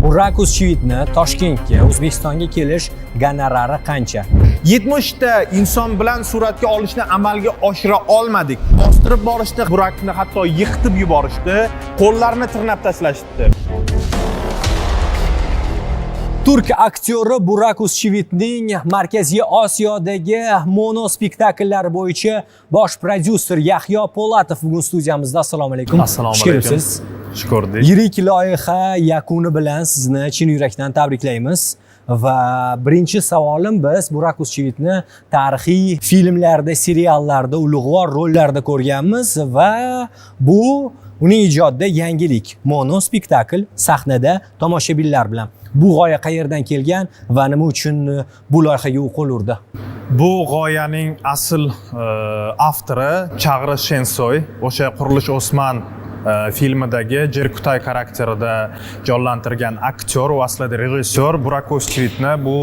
Burak O'zchivitni Toshkentga, O'zbekistonga kelish gonorari qancha? 70 ta inson bilan suratga olishni amalga oshira olmadik. Bostirib borishdi, Burakni hatto yiqitib yuborishdi, qo'llarini tirnab tashlashdi. Turk aktyori Burak O'zchivitning Markaziy Osiyodagi monospektakllar bo'yicha bosh prodyuser Yahyo Po'latov bugun studiyamizda. Assalomu alaykum. Assalomu alaykum. Shukrdik. Yirik loyiha yakuni bilan sizni chin yurakdan tabriklaymiz. Va birinchi savolim, biz Burak O'zchivitni tarixiy filmlarda, seriallarda, ulug'vor rollarda ko'rganmiz va bu uning ijodida yangilik. Monospektakl sahnada tomoshabinlar bilan. Bu g'oya qayerdan kelgan va nima uchun bu loyihaga u qo'l urdi? Bu g'oyaning asl avtori Chag'ri Shensoy, o'sha Qurilish Osman filmidagi Jerkutay karakterida jonlantirgan aktyor va aslida rejissyor Burak O'zchivitni bu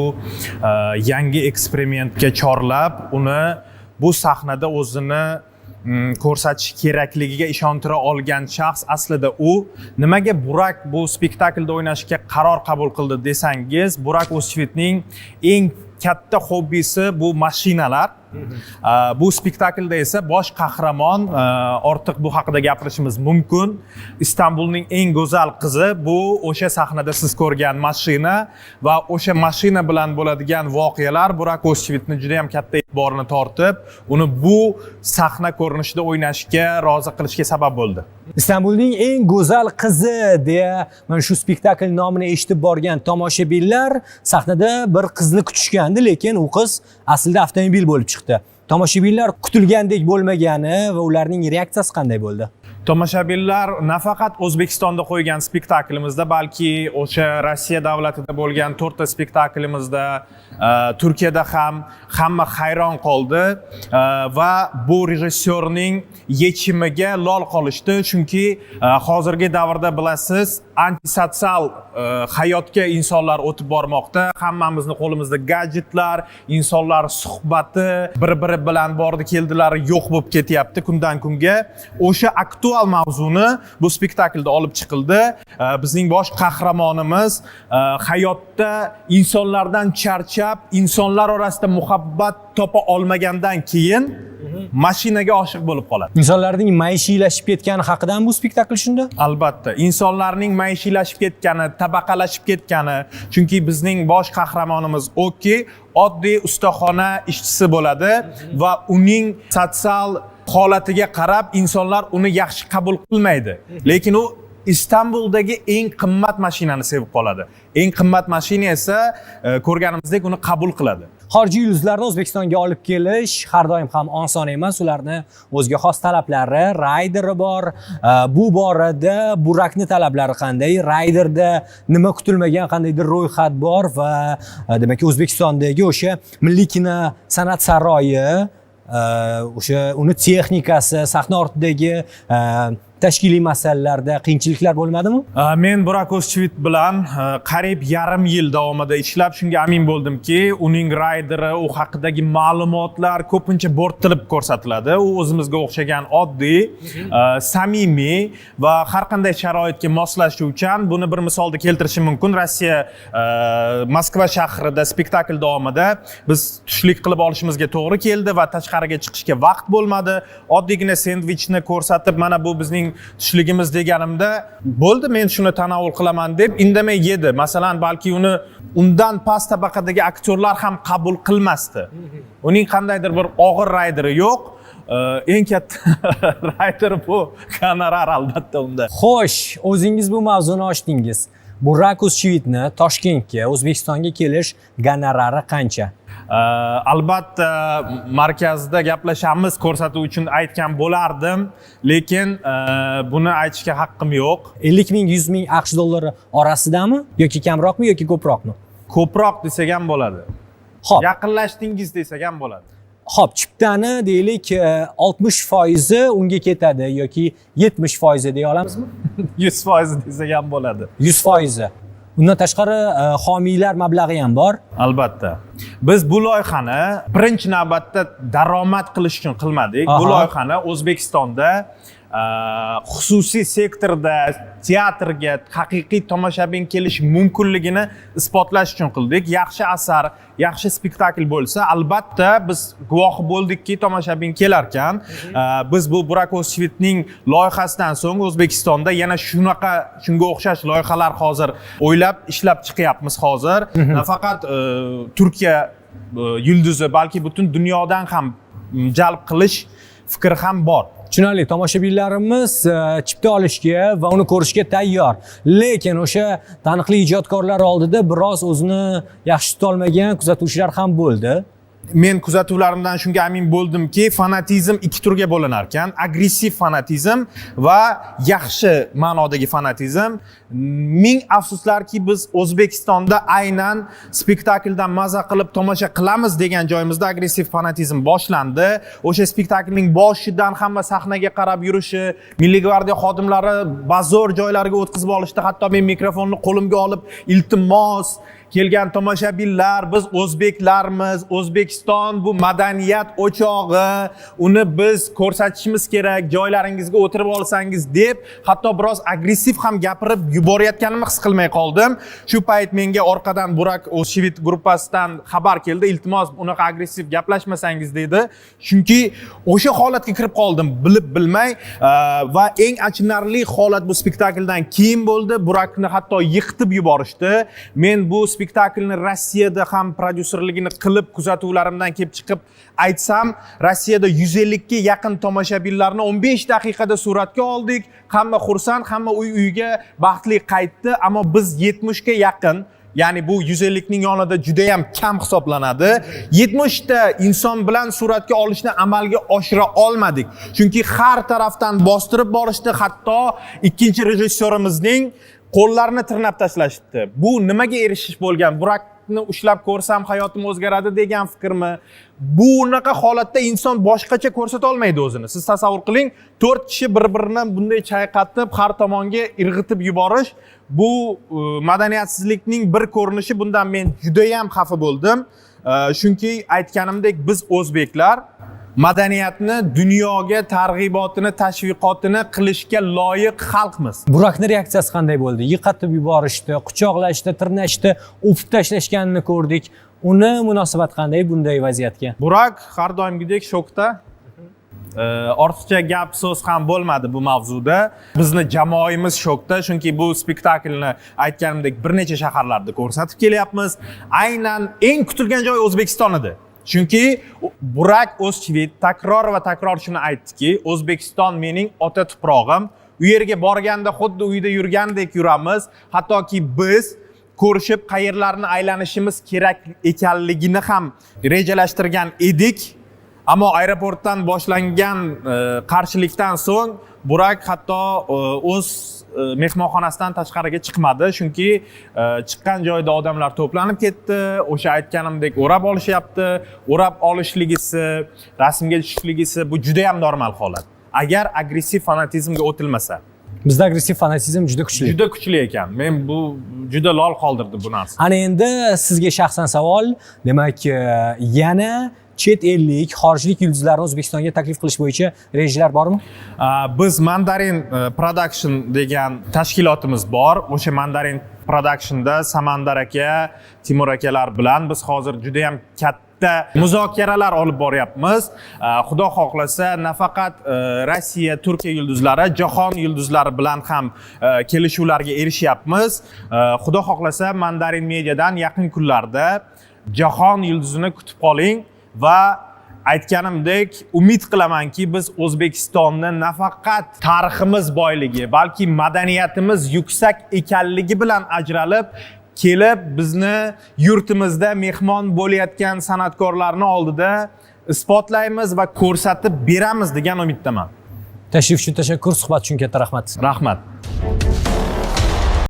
yangi eksperimentga chorlab, uni bu sahnada o'zini ko'rsatish kerakligiga ishontira olgan shaxs. Aslida u nimaga Burak bu spektaklda o'ynashga qaror qabul qildi desangiz, Burak O'zchivitning eng katta hobbisi bu mashinalar. Bu spektaklda esa bosh qahramon, ortiq bu haqida gapirishimiz mumkin. Istanbulning eng go'zal qizi bu o'sha sahnada siz ko'rgan mashina va o'sha mashina bilan bo'ladigan voqealar Burak O'zchivitni juda ham katta e'tiborini tortib, uni bu sahna ko'rinishida o'ynashga rozi qilishga sabab bo'ldi. Istanbulning eng go'zal qizi deya mana shu spektakl nomini eshitib borgan tomoshabinlar sahnada bir qizni kutishgandi, lekin u qiz aslida avtomobil bo'lib chiqdi. Tomoshabinlar kutilgandek bo'lmagani va ularning reaksiyasi qanday bo'ldi? Tomoshabinlar nafaqat O'zbekistonda qo'ygan spektaklimizda, balki o'sha Rossiya davlatida bo'lgan 4 ta spektaklimizda, Turkiyada ham hamma hayron qoldi va bu rejissyorning yechimiga lol qolishdi, chunki hozirgi davrda bilasiz, antisotsial hayotga insonlar o'tib bormoqda. Hammamizni qo'limizda gadjetlar, insonlar suhbati, bir-biri bilan bordi keldilari yo'q bo'lib ketyapti kundan kunga. O'sha aktual mavzuni bu spektaklda olib chiqildi. Bizning bosh qahramonimiz hayotda insonlardan charchab, insonlar orasida muhabbat topa olmagandan keyin mashinaga oshiq bo'lib qoladi. Insonlarning maishiylashib ketgani haqidan bu spektakl shunda? Albatta, insonlarning maishiylashib ketgani, tabaqalashib ketgani, chunki bizning bosh qahramonimiz oki oddiy ustaxona ishchisi bo'ladi va uning sotsial holatiga qarab insonlar uni yaxshi qabul qilmaydi. Lekin u Istanbuldagi eng qimmat mashinani sevib qoladi. Eng qimmat mashina esa ko'rganimizdek uni qabul qiladi. Xorijiy yulduzlarni O'zbekistonga olib kelish har doim ham oson emas. Ularni o'ziga xos talablari, rayderi bor. Bu borada Burakni talablari qanday? Rayderda nima kutilmagan qandaydir ro'yxat bor va demak O'zbekistondagi o'sha Milliy kino san'at saroyi, o'sha uni texnikasi, sahna ortidagi tashkiliy masalalarda qiyinchiliklar bo'lmadimi? Men Burak O'zchivit bilan qariyb yarim yil davomida ishlab, shunga amin bo'ldimki, uning rayderi, u haqidagi ma'lumotlar ko'pincha bo'rttilib ko'rsatiladi. U o'zimizga o'xshagan oddiy, samimiy va har qanday sharoitga moslashuvchan. Buni bir misolda keltirishim mumkin. Rossiya Moskva shahrida spektakl davomida biz tushlik qilib olishimizga to'g'ri keldi va tashqariga chiqishga vaqt bo'lmadi. Oddiygina sendvichni ko'rsatib, mana bu bizning tushligimiz deganimda, bo'ldi, men shuni tanovul qilaman deb indamay yedi. Masalan, balki uni undan past tabaqadagi aktyorlar ham qabul qilmasdi. Uning qandaydir bir og'ir rayderi yo'q. Eng katta rayder bu gonorar albatta unda. Xo'sh, o'zingiz bu mavzuni ochdingiz. Burak O'zchivitni Toshkentga, O'zbekistonga kelish gonorari qancha? Albatta markazda gaplashamiz, ko'rsatuv uchun aytgan bo'lardim, lekin buni aytishga haqqim yo'q. 50 ming, 100 ming AQSh dollari orasidami yoki kamroqmi yoki ko'proqmi? Ko'proq desak ham bo'ladi. Xo'p, yaqinlashdingiz desak ham bo'ladi. Xo'p, chiptani deylik 60% unga ketadi yoki 70% deya olamizmi? 100% desak ham bo'ladi. 100%. Undan tashqari homiylar mablag'i ham bor. Albatta. Biz bu loyihani birinchi navbatda daromad qilish uchun qilmadik. Bu loyihani O'zbekistonda xususiy sektorda teatrga haqiqiy tomoshabin kelish mumkinligini isbotlash uchun qildik. Yaxshi asar, yaxshi spektakl bo'lsa, albatta biz guvohi bo'ldikki, tomoshabin kelar ekan. Biz bu Burak O'zchivitning loyihasidan so'ng O'zbekistonda yana shunga o'xshash loyihalar hozir o'ylab, ishlab chiqyapmiz hozir. Nafaqat Turkiya yulduzi, balki butun dunyodan ham jalb qilish fikri ham bor. Tushunarli, tomoshabinlarimiz chipta olishga va uni ko'rishga tayyor. Lekin o'sha taniqli ijodkorlar oldida biroz o'zini yaxshi tuta olmagan kuzatuvchilar ham bo'ldi. Men kuzatuvlarimdan shunga amin bo'ldimki, fanatizm ikki turga bo'linar ekan. Agressiv fanatizm va yaxshi ma'nodagi fanatizm. Ming afsuslarki, biz O'zbekistonda aynan spektakldan maza qilib tomosha qilamiz degan joyimizda agressiv fanatizm boshlandi. O'sha spektaklning boshidan hamma sahnaga qarab yurishi, Milliy gvardiya xodimlari bozor joylarga o'tkazib olishdi. Hatto men mikrofonni qo'limga olib, iltimos, kelgan tomoshabinlar, biz o'zbeklarmiz, O'zbekiston bu madaniyat o'chog'i, uni biz ko'rsatishimiz kerak, joylaringizga o'tirib olsangiz deb, hatto biroz agressiv ham gapirib yuborayotganimni his qilmay qoldim. Shu payt menga orqadan Burak O'zchivit gruppasidan xabar keldi, iltimos unaqa agressiv gaplashmasangiz dedi. Chunki o'sha holatga kirib qoldim, bilib bilmay, va eng achinarli holat bu spektakldan keyin bo'ldi. Burakni hatto yiqitib yuborishdi. Men bu spektaklni Rossiyada ham prodyuserligini qilib, kuzatuvlarimdan kelib chiqib aytsam, Rossiyada 150 ga yaqin tomoshabinlarni 15 daqiqada suratga oldik. Hamma xursand, hamma uyiga baxtli qaytdi, ammo biz 70 ga yaqin, ya'ni bu 150 ning yonida juda ham kam hisoblanadi. 70 ta inson bilan suratga olishni amalga oshira olmadik. Chunki har tarafdan bostirib borishdi, hatto ikkinchi rejissyorimizning qo'llarini tirnab tashlashdi. Bu nimaga erishish bo'lgan? Burakni ushlab ko'rsam hayotim o'zgaradi degan fikrmi? Bu unaqa holatda inson boshqacha ko'rsata olmaydi o'zini. Siz tasavvur qiling, 4 kishi bir-birini bunday chayqatib, har tomonga irg'itib yuborish, bu madaniyatsizlikning bir ko'rinishi. Bundan men juda ham xafa bo'ldim. Chunki aytganimdek, biz o'zbeklar madaniyatni dunyoga targ'ibotini, tashviqotini qilishga loyiq xalqmiz. Burakning reaksiyasi qanday bo'ldi? Yiqatib yuborishdi, quchoqlashdi, tirnashdi, o'pib tashlashganini ko'rdik. Uni munosabat qanday bunday vaziyatga? Burak har doimgidek shokda. Ortiqcha gap so'z ham bo'lmadi bu mavzuda. Bizni jamoamiz shokda, chunki bu spektaklni aytganimdek bir necha shaharlarda ko'rsatib kelyapmiz. Aynan eng kutilgan joy O'zbekiston edi. Chunki Burak O'zchivit takror va takror shuni aytdiki, O'zbekiston mening ota tuprog'im. U yerga borganda xuddi uyda yurgandek yuramiz. Hattoki biz ko'rishib qayerlarni aylanishimiz kerak ekanligini ham rejalashtirgan edik. Ammo aeroportdan boshlangan qarshilikdan so'ng Burak hatto o'z mehmonxonasidan tashqariga chiqmadi, chunki chiqqan joyda odamlar to'planib ketdi. O'sha aytganimdek o'rab olishyapti. O'rab olishligisi, rasmga tushishligisi bu juda ham normal holat. Agar agressiv fanatizmga o'tilmasa. Bizda agressiv fanatizm juda kuchli. Juda kuchli ekan. Men bu juda lol qoldirdi bu narsa. Ana endi sizga shaxsan savol, demak, yana chet ellik, xorijlik yulduzlarni O'zbekistonga taklif qilish bo'yicha rejalar bormi? Biz Mandarin Production degan tashkilotimiz bor. O'sha Mandarin Productionda Samandar aka, Timur akalar bilan biz hozir juda ham katta muzokaralar olib boryapmiz. Xudo xohlasa, nafaqat Rossiya, Turkiya yulduzlari, jahon yulduzlari bilan ham kelishuvlarga erishyapmiz. Xudo xohlasa, Mandarin Mediadan yaqin kunlarda jahon yulduzini kutib qoling. Va aytganimdek, umid qilamanki, biz O'zbekistonni nafaqat tariximiz boyligi, balki madaniyatimiz yuksak ekanligi bilan ajralib kelib, bizni yurtimizda mehmon bo'layotgan san'atkorlarning oldida isbotlaymiz va ko'rsatib beramiz degan umiddaman. Tashrif uchun tashakkur, suhbat uchun katta rahmat. Rahmat.